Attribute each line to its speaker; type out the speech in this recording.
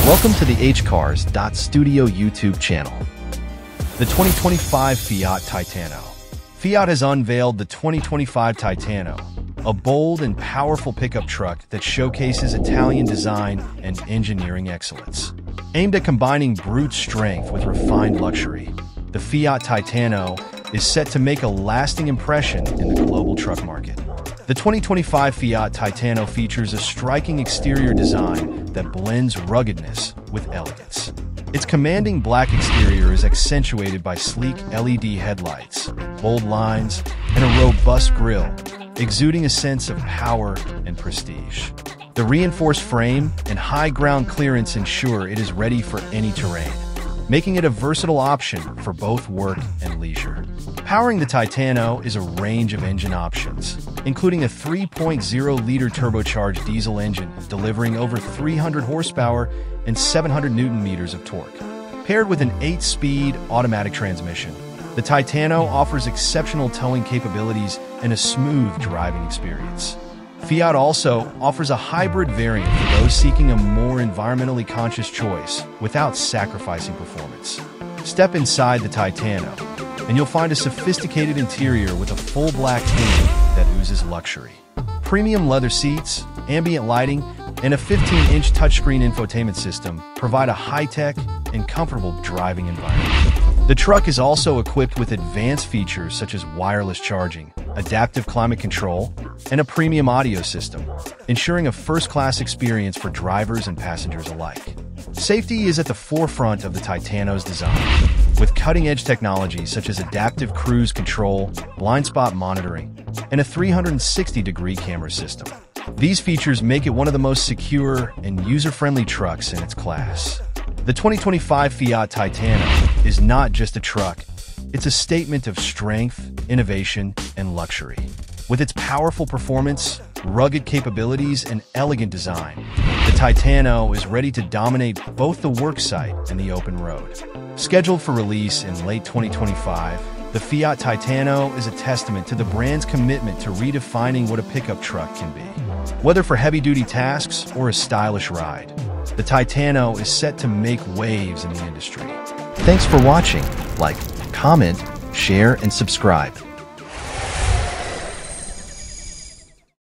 Speaker 1: Welcome to the hcars.studio YouTube channel. The 2025 Fiat Titano. Fiat has unveiled the 2025 Titano, a bold and powerful pickup truck that showcases Italian design and engineering excellence. Aimed at combining brute strength with refined luxury, the Fiat Titano is set to make a lasting impression in the global truck market. The 2025 Fiat Titano features a striking exterior design that blends ruggedness with elegance. Its commanding black exterior is accentuated by sleek LED headlights, bold lines, and a robust grille, exuding a sense of power and prestige. The reinforced frame and high ground clearance ensure it is ready for any terrain, making it a versatile option for both work and leisure. Powering the Titano is a range of engine options, including a 3.0-liter turbocharged diesel engine delivering over 300 horsepower and 700 newton-meters of torque. Paired with an 8-speed automatic transmission, the Titano offers exceptional towing capabilities and a smooth driving experience. Fiat also offers a hybrid variant for those seeking a more environmentally conscious choice without sacrificing performance. Step inside the Titano, and you'll find a sophisticated interior with a full black theme that oozes luxury. Premium leather seats, ambient lighting, and a 15-inch touchscreen infotainment system provide a high-tech and comfortable driving environment. The truck is also equipped with advanced features such as wireless charging, adaptive climate control, and a premium audio system, ensuring a first-class experience for drivers and passengers alike. Safety is at the forefront of the Titano's design, with cutting-edge technologies such as adaptive cruise control, blind spot monitoring, and a 360-degree camera system. These features make it one of the most secure and user-friendly trucks in its class. The 2025 Fiat Titano is not just a truck, it's a statement of strength, innovation, and luxury. With its powerful performance, rugged capabilities, and elegant design, the Titano is ready to dominate both the worksite and the open road. Scheduled for release in late 2025, the Fiat Titano is a testament to the brand's commitment to redefining what a pickup truck can be. Whether for heavy-duty tasks or a stylish ride, the Titano is set to make waves in the industry. Thanks for watching. Like, comment, share, and subscribe.